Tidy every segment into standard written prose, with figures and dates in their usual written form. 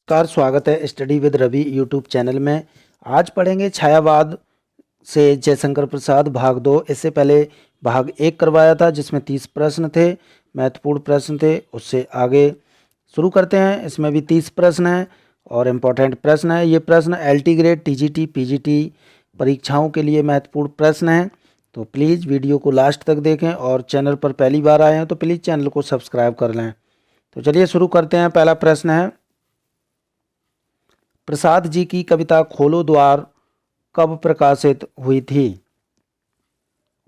नमस्कार, स्वागत है study with Ravi YouTube channel में। आज पढ़ेंगे छायावाद से जयशंकर प्रसाद भाग 2। इससे पहले भाग 1 करवाया था जिसमें 30 प्रश्न थे, महत्वपूर्ण प्रश्न थे। उससे आगे शुरू करते हैं। इसमें भी 30 प्रश्न हैं और इम्पोर्टेंट प्रश्न है। ये प्रश्न LT ग्रेड, TGT, PGT परीक्षाओं के लिए महत्वपूर्ण प्रश्न हैं। तो प्लीज़ वीडियो को लास्ट तक देखें और चैनल पर पहली बार आए हैं तो प्लीज़ चैनल को सब्सक्राइब कर लें। तो चलिए शुरू करते हैं। पहला प्रश्न है, प्रसाद जी की कविता खोलो द्वार कब प्रकाशित हुई थी?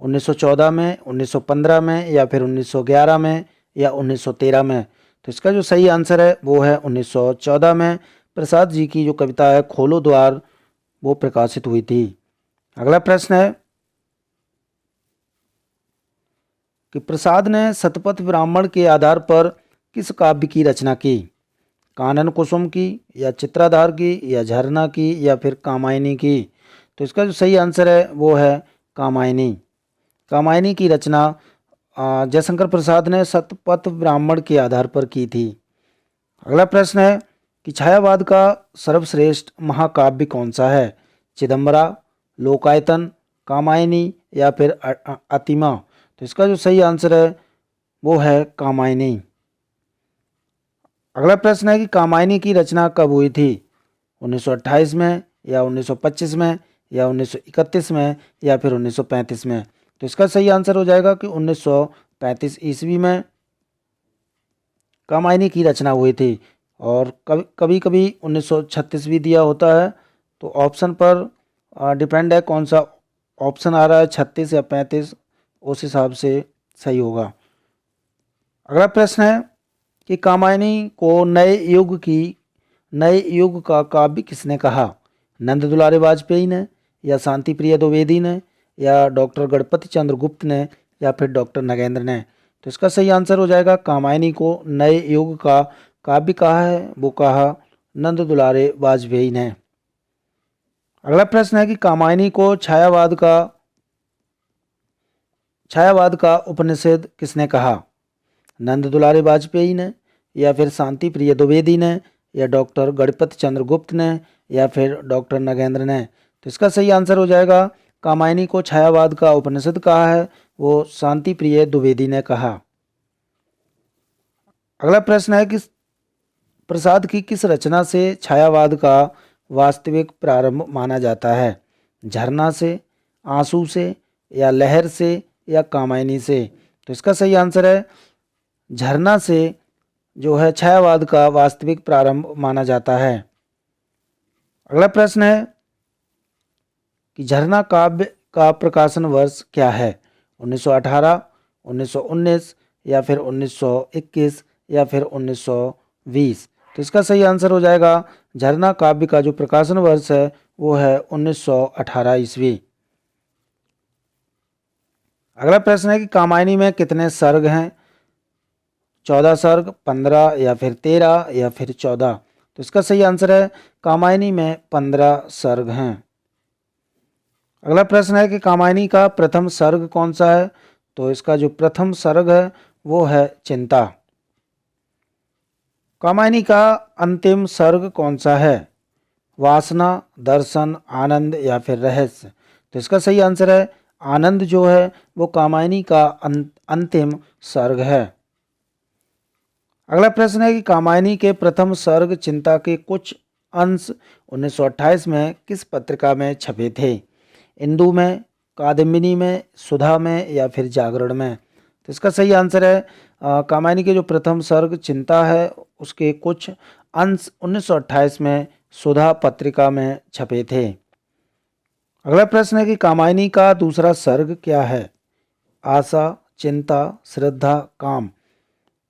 1914 में, 1915 में, या फिर 1911 में, या 1913 में? तो इसका जो सही आंसर है वो है 1914 में। प्रसाद जी की जो कविता है खोलो द्वार वो प्रकाशित हुई थी। अगला प्रश्न है कि प्रसाद ने शतपथ ब्राह्मण के आधार पर किस काव्य की रचना की? कानन कुसुम की, या चित्राधार की, या झरना की, या फिर कामायनी की? तो इसका जो सही आंसर है वो है कामायनी। कामायनी की रचना जयशंकर प्रसाद ने शतपथ ब्राह्मण के आधार पर की थी। अगला प्रश्न है कि छायावाद का सर्वश्रेष्ठ महाकाव्य कौन सा है? चिदंबरा, लोकायतन, कामायनी, या फिर अतिमा? तो इसका जो सही आंसर है वो है कामायनी। अगला प्रश्न है कि कामायनी की रचना कब हुई थी? 1928 में, या 1925 में, या 1931 में, या फिर 1935 में? तो इसका सही आंसर हो जाएगा कि 1935 ईस्वी में कामायनी की रचना हुई थी। और कभी कभी 1936 भी दिया होता है, तो ऑप्शन पर डिपेंड है कौन सा ऑप्शन आ रहा है, 36 या 35, उस हिसाब से सही होगा। अगला प्रश्न है कि कामायनी को नए युग का काव्य किसने कहा? नंद दुलारे वाजपेयी ने, या शांति प्रिय द्विवेदी ने, या डॉक्टर गणपति चंद्र गुप्त ने, या फिर डॉक्टर नगेंद्र ने? तो इसका सही आंसर हो जाएगा कामायनी को नए युग का काव्य कहा है वो कहा नंद दुलारे वाजपेयी ने। अगला प्रश्न है कि कामायनी को छायावाद का उपनिषद किसने कहा? नंद दुलारे वाजपेयी ने, या फिर शांति प्रिय द्विवेदी ने, या डॉक्टर गणपति चंद्र गुप्त ने, या फिर डॉक्टर नगेंद्र ने? तो इसका सही आंसर हो जाएगा कामायनी को छायावाद का उपनिषद कहा है वो शांति प्रिय द्विवेदी ने कहा। अगला प्रश्न है कि प्रसाद की किस रचना से छायावाद का वास्तविक प्रारंभ माना जाता है? झरना से, आंसू से, या लहर से, या कामायनी से? तो इसका सही आंसर है झरना से जो है छायावाद का वास्तविक प्रारंभ माना जाता है। अगला प्रश्न है कि झरना काव्य का प्रकाशन वर्ष क्या है? 1918, 1919, या फिर 1921, या फिर 1920? तो इसका सही आंसर हो जाएगा झरना काव्य का जो प्रकाशन वर्ष है वो है 1918 ईस्वी। अगला प्रश्न है कि कामायनी में कितने सर्ग हैं? 14 सर्ग, 15, या फिर 13, या फिर 14? तो इसका सही आंसर है कामायनी में 15 सर्ग हैं। अगला प्रश्न है कि कामायनी का प्रथम सर्ग कौन सा है? तो इसका जो प्रथम सर्ग है वो है चिंता। कामायनी का अंतिम सर्ग कौन सा है? वासना, दर्शन, आनंद, या फिर रहस्य? तो इसका सही आंसर है आनंद जो है वो कामायनी का अंतिम सर्ग है। अगला प्रश्न है कि कामायनी के प्रथम सर्ग चिंता के कुछ अंश 1928 में किस पत्रिका में छपे थे? इंदु में, कादम्बिनी में, सुधा में, या फिर जागरण में? तो इसका सही आंसर है कामायनी के जो प्रथम सर्ग चिंता है उसके कुछ अंश 1928 में सुधा पत्रिका में छपे थे। अगला प्रश्न है कि कामायनी का दूसरा सर्ग क्या है? आशा, चिंता, श्रद्धा, काम?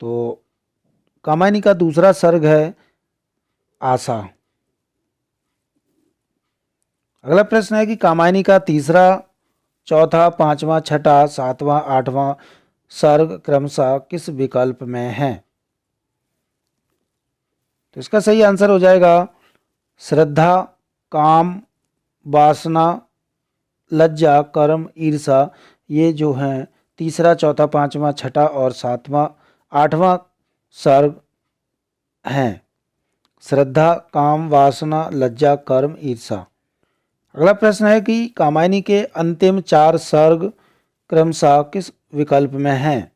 तो कामायनी का दूसरा सर्ग है आशा। अगला प्रश्न है कि कामायनी का तीसरा, चौथा, पांचवा, छठा, सातवां, आठवां सर्ग क्रमशः किस विकल्प में है? तो इसका सही आंसर हो जाएगा श्रद्धा, काम, वासना, लज्जा, कर्म, ईर्षा। ये जो हैं तीसरा, चौथा, पांचवा, छठा और सातवां, आठवां सर्ग हैं। श्रद्धा, काम, वासना, लज्जा, कर्म, ईर्षा। अगला प्रश्न है कि कामायनी के अंतिम 4 सर्ग क्रमशः किस विकल्प में हैं?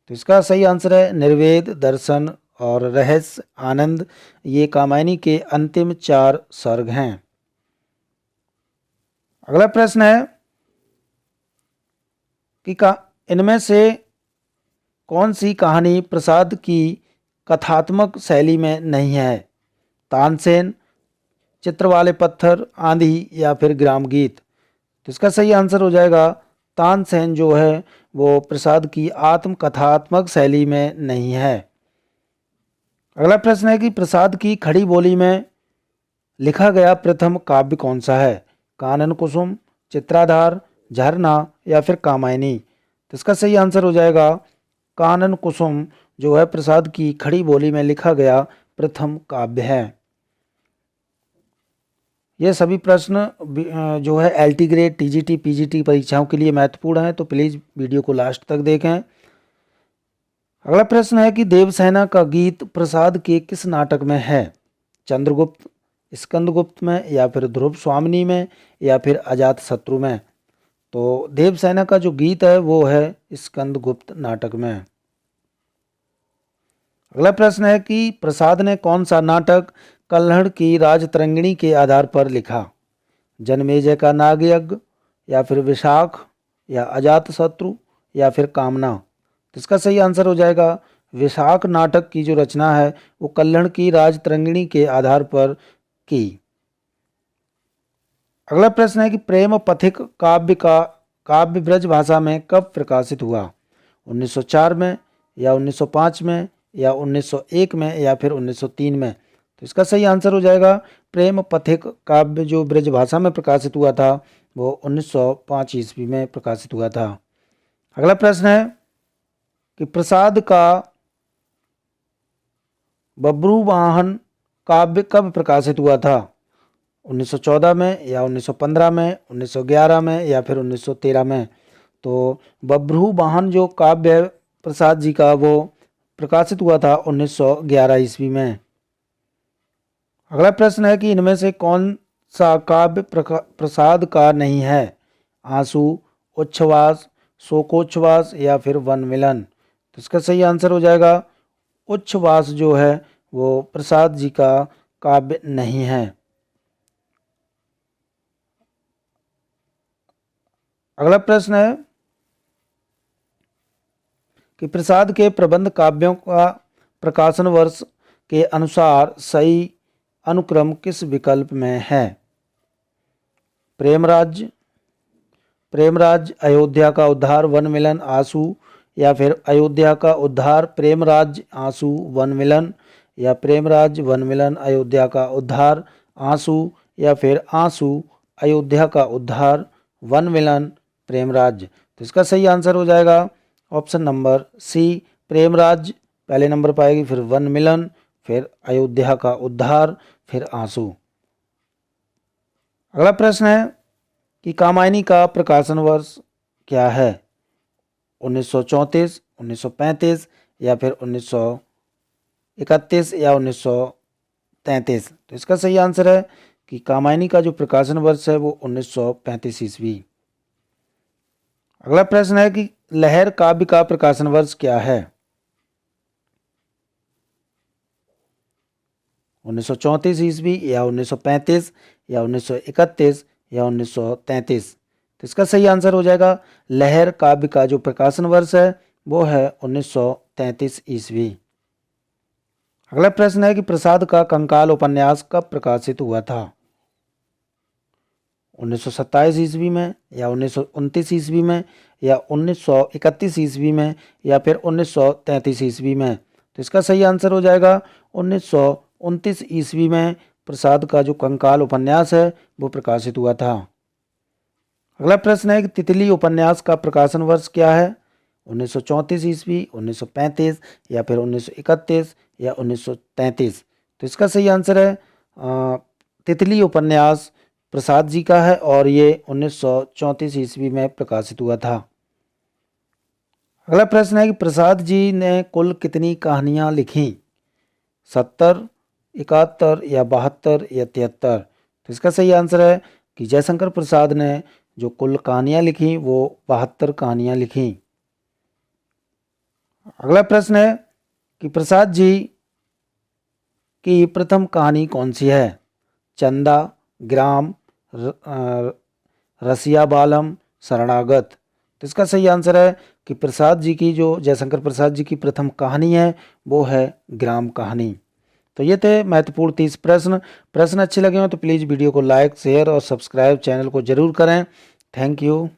तो इसका सही आंसर है निर्वेद, दर्शन और रहस्य, आनंद। ये कामायनी के अंतिम 4 सर्ग हैं। अगला प्रश्न है कि इनमें से कौन सी कहानी प्रसाद की कथात्मक शैली में नहीं है? तानसेन, चित्र वाले पत्थर, आंधी या फिर ग्राम गीत। तो इसका सही आंसर हो जाएगा तानसेन जो है वो प्रसाद की आत्मकथात्मक शैली में नहीं है। अगला प्रश्न है कि प्रसाद की खड़ी बोली में लिखा गया प्रथम काव्य कौन सा है? कानन कुसुम, चित्राधार, झरना या फिर कामायनी। तो इसका सही आंसर हो जाएगा कानन कुसुम जो है प्रसाद की खड़ी बोली में लिखा गया प्रथम काव्य है। ये सभी प्रश्न जो है एलटी ग्रेड, टीजीटी, पीजीटी परीक्षाओं के लिए महत्वपूर्ण हैं, तो प्लीज़ वीडियो को लास्ट तक देखें। अगला प्रश्न है कि देवसेना का गीत प्रसाद के किस नाटक में है? चंद्रगुप्त, स्कंदगुप्त में या फिर ध्रुव स्वामिनी में या फिर अजातशत्रु में। तो देवसेना का जो गीत है वो है स्कंदगुप्त नाटक में। अगला प्रश्न है कि प्रसाद ने कौन सा नाटक कल्हड़ की राजतरंगिणी के आधार पर लिखा? जनमेजय का नागयज्ञ या फिर विशाख या अजातशत्रु या फिर कामना। तो इसका सही आंसर हो जाएगा विशाख नाटक की जो रचना है वो कल्हड़ की राजतरंगिणी के आधार पर की। अगला प्रश्न है कि प्रेम पथिक काव्य ब्रज भाषा में कब प्रकाशित हुआ? 1904 में या 1905 में या 1901 में या फिर 1903 में। तो इसका सही आंसर हो जाएगा प्रेम पथिक काव्य जो ब्रज भाषा में प्रकाशित हुआ था वो 1905 ईस्वी में प्रकाशित हुआ था। अगला प्रश्न है कि प्रसाद का बब्रुवाहन काव्य कब प्रकाशित हुआ था? 1914 में या 1915 में, 1911 में या फिर 1913 में। तो बब्रुवाहन जो काव्य है प्रसाद जी का वो प्रकाशित हुआ था 1911 ईस्वी में। अगला प्रश्न है कि इनमें से कौन सा काव्य प्रसाद का नहीं है? आंसू, उच्छ्वास, शोकोच्छ्वास या फिर वन मिलन। तो इसका सही आंसर हो जाएगा उच्छ्वास जो है वो प्रसाद जी का काव्य नहीं है। अगला प्रश्न है कि प्रसाद के प्रबंध काव्यों का प्रकाशन वर्ष के अनुसार सही अनुक्रम किस विकल्प में है? प्रेमराज, अयोध्या का उद्धार, वन मिलन, आंसू या फिर अयोध्या का उद्धार, प्रेमराज, आंसू, वन मिलन या प्रेमराज, वन मिलन, अयोध्या का उद्धार, आंसू या फिर आंसू, अयोध्या का उद्धार, वन मिलन, प्रेमराज। तो इसका सही आंसर हो जाएगा ऑप्शन नंबर सी, प्रेमराज पहले नंबर पर आएगी, फिर वन मिलन, फिर अयोध्या का उद्धार, फिर आंसू। अगला प्रश्न है कि कामायनी का प्रकाशन वर्ष क्या है? 1934, 1935 या फिर 1931 या 1933। तो इसका सही आंसर है कि कामायनी का जो प्रकाशन वर्ष है वो 1935 ईस्वी। अगला प्रश्न है कि लहर काव्य का प्रकाशन वर्ष क्या है? 1934 ईस्वी या 1935 या 1931 या 1933। तो इसका सही आंसर हो जाएगा लहर काव्य का जो प्रकाशन वर्ष है वो है 1933 ईस्वी। अगला प्रश्न है कि प्रसाद का कंकाल उपन्यास कब प्रकाशित हुआ था? 1927 ईस्वी में या 1929 ईस्वी में या 1931 ईस्वी में या फिर 1933 ईस्वी में। तो इसका सही आंसर हो जाएगा 1929 ईस्वी में प्रसाद का जो कंकाल उपन्यास है वो प्रकाशित हुआ था। अगला प्रश्न है कि तितली उपन्यास का प्रकाशन वर्ष क्या है? 1934 ईस्वी, 1935 या फिर 1931 या 1933। तो इसका सही आंसर है तितली उपन्यास प्रसाद जी का है और ये 1934 ईस्वी में प्रकाशित हुआ था। अगला प्रश्न है कि प्रसाद जी ने कुल कितनी कहानियाँ लिखीं? 70, 71 या 72 या 73? तो इसका सही आंसर है कि जयशंकर प्रसाद ने जो कुल कहानियाँ लिखी वो 72 कहानियाँ लिखी। अगला प्रश्न है कि प्रसाद जी की प्रथम कहानी कौन सी है? चंदा, ग्राम, रसिया बालम, शरणागत? तो इसका सही आंसर है कि प्रसाद जी की जो जयशंकर प्रसाद जी की प्रथम कहानी है वो है ग्राम कहानी। तो ये थे महत्वपूर्ण 30 प्रश्न अच्छे लगे हो तो प्लीज़ वीडियो को लाइक, शेयर और सब्सक्राइब चैनल को ज़रूर करें। Thank you.